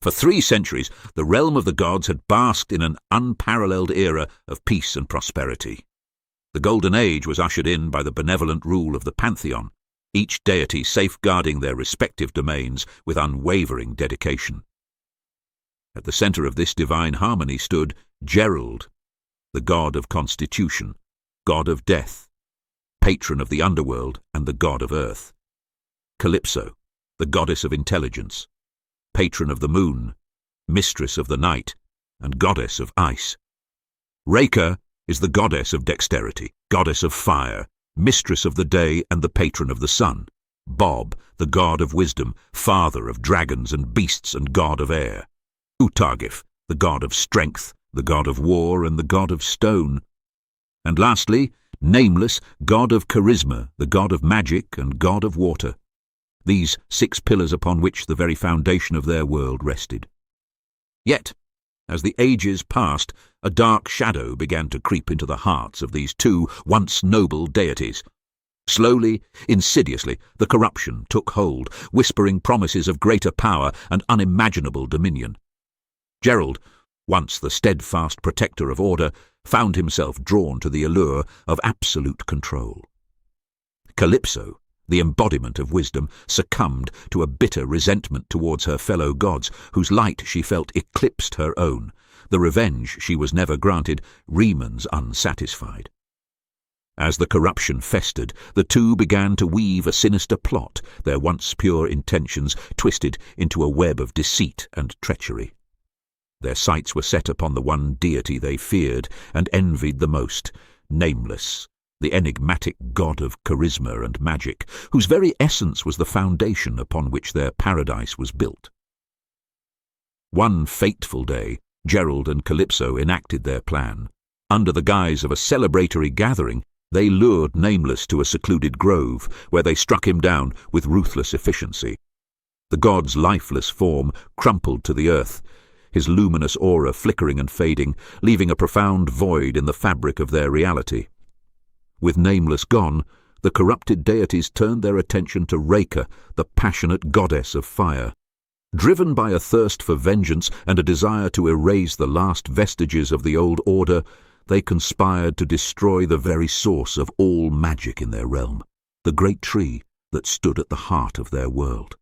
For 3 centuries, the realm of the gods had basked in an unparalleled era of peace and prosperity. The Golden Age was ushered in by the benevolent rule of the Pantheon, each deity safeguarding their respective domains with unwavering dedication. At the centre of this divine harmony stood Gerald, the god of constitution, god of death, patron of the underworld and the god of earth; Calypso, the goddess of intelligence, patron of the moon, mistress of the night, and goddess of ice; Reka is the goddess of dexterity, goddess of fire, mistress of the day and the patron of the sun; Bob, the god of wisdom, father of dragons and beasts and god of air; Utagif, the god of strength, the god of war and the god of stone; and lastly, Nameless, god of charisma, the god of magic and god of water. These 6 pillars upon which the very foundation of their world rested. Yet, as the ages passed, a dark shadow began to creep into the hearts of these 2 once noble deities. Slowly, insidiously, the corruption took hold, whispering promises of greater power and unimaginable dominion. Gerald, once the steadfast protector of order, found himself drawn to the allure of absolute control. Calypso, the embodiment of wisdom, succumbed to a bitter resentment towards her fellow gods, whose light she felt eclipsed her own. The revenge she was never granted remains unsatisfied. As the corruption festered, the 2 began to weave a sinister plot, their once pure intentions twisted into a web of deceit and treachery. Their sights were set upon the one deity they feared and envied the most, Nameless, the enigmatic god of charisma and magic, whose very essence was the foundation upon which their paradise was built. One fateful day, Gerald and Calypso enacted their plan. Under the guise of a celebratory gathering, they lured Nameless to a secluded grove, where they struck him down with ruthless efficiency. The god's lifeless form crumpled to the earth, his luminous aura flickering and fading, leaving a profound void in the fabric of their reality. With Nameless gone, the corrupted deities turned their attention to Reka, the passionate goddess of fire. Driven by a thirst for vengeance and a desire to erase the last vestiges of the old order, they conspired to destroy the very source of all magic in their realm, the great tree that stood at the heart of their world.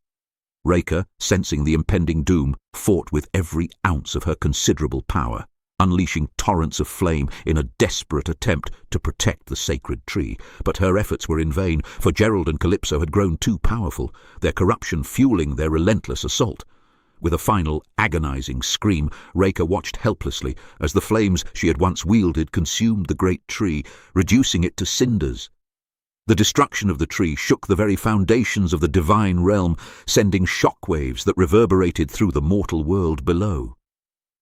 Reka, sensing the impending doom, fought with every ounce of her considerable power, unleashing torrents of flame in a desperate attempt to protect the sacred tree. But her efforts were in vain, for Gerald and Calypso had grown too powerful, their corruption fueling their relentless assault. With a final, agonizing scream, Reka watched helplessly as the flames she had once wielded consumed the great tree, reducing it to cinders. The destruction of the tree shook the very foundations of the divine realm, sending shockwaves that reverberated through the mortal world below.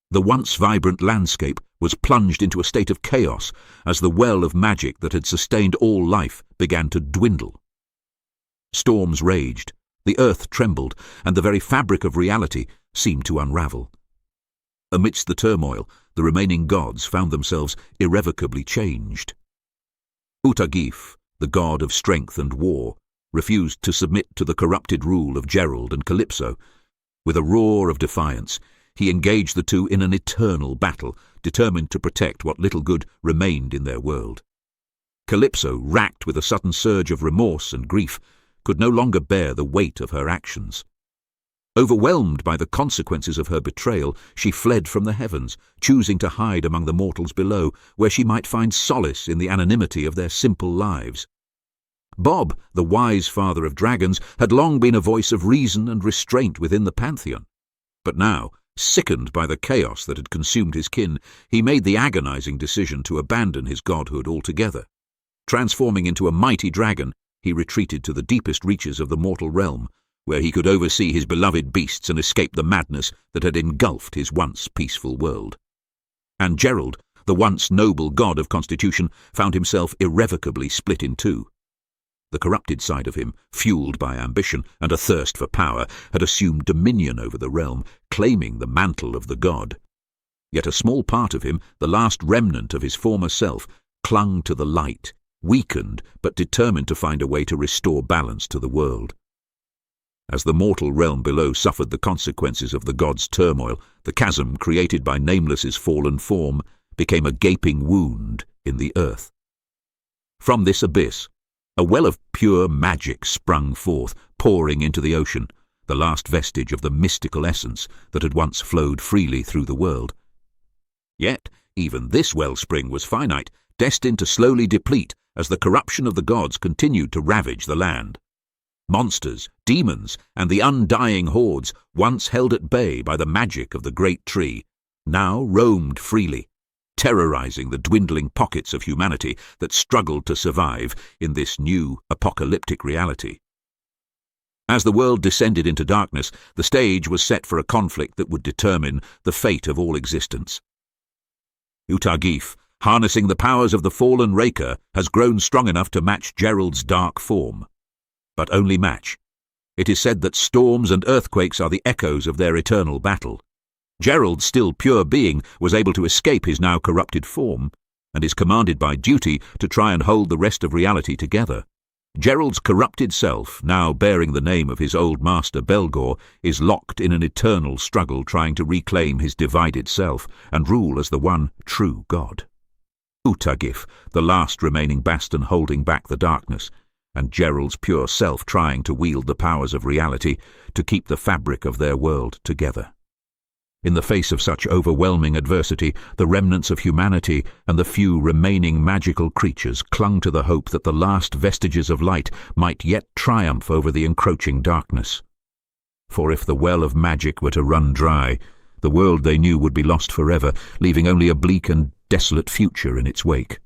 The once vibrant landscape was plunged into a state of chaos as the well of magic that had sustained all life began to dwindle. Storms raged, the earth trembled, and the very fabric of reality seemed to unravel. Amidst the turmoil, the remaining gods found themselves irrevocably changed. Utagif, the god of strength and war, refused to submit to the corrupted rule of Gerald and Calypso. With a roar of defiance, he engaged the 2 in an eternal battle, determined to protect what little good remained in their world. Calypso, racked with a sudden surge of remorse and grief, could no longer bear the weight of her actions. Overwhelmed by the consequences of her betrayal, she fled from the heavens, choosing to hide among the mortals below, where she might find solace in the anonymity of their simple lives. Bob, the wise father of dragons, had long been a voice of reason and restraint within the Pantheon. But now, sickened by the chaos that had consumed his kin, he made the agonizing decision to abandon his godhood altogether. Transforming into a mighty dragon, he retreated to the deepest reaches of the mortal realm, where he could oversee his beloved beasts and escape the madness that had engulfed his once peaceful world. And Gerald, the once noble god of constitution, found himself irrevocably split in 2. The corrupted side of him, fueled by ambition and a thirst for power, had assumed dominion over the realm, claiming the mantle of the god. Yet a small part of him, the last remnant of his former self, clung to the light, weakened but determined to find a way to restore balance to the world. As the mortal realm below suffered the consequences of the gods' turmoil, the chasm created by Nameless's fallen form became a gaping wound in the earth. From this abyss, a well of pure magic sprung forth, pouring into the ocean, the last vestige of the mystical essence that had once flowed freely through the world. Yet, even this wellspring was finite, destined to slowly deplete as the corruption of the gods continued to ravage the land. Monsters, demons, and the undying hordes, once held at bay by the magic of the great tree, now roamed freely, terrorizing the dwindling pockets of humanity that struggled to survive in this new apocalyptic reality. As the world descended into darkness, the stage was set for a conflict that would determine the fate of all existence. Utagif, harnessing the powers of the fallen Raker, has grown strong enough to match Gerald's dark form. But only match. It is said that storms and earthquakes are the echoes of their eternal battle. Gerald's still pure being was able to escape his now corrupted form, and is commanded by duty to try and hold the rest of reality together. Gerald's corrupted self, now bearing the name of his old master Belgor, is locked in an eternal struggle trying to reclaim his divided self and rule as the one true god. Utagif, the last remaining bastion holding back the darkness, and Gerald's pure self trying to wield the powers of reality to keep the fabric of their world together. In the face of such overwhelming adversity, the remnants of humanity and the few remaining magical creatures clung to the hope that the last vestiges of light might yet triumph over the encroaching darkness. For if the well of magic were to run dry, the world they knew would be lost forever, leaving only a bleak and desolate future in its wake.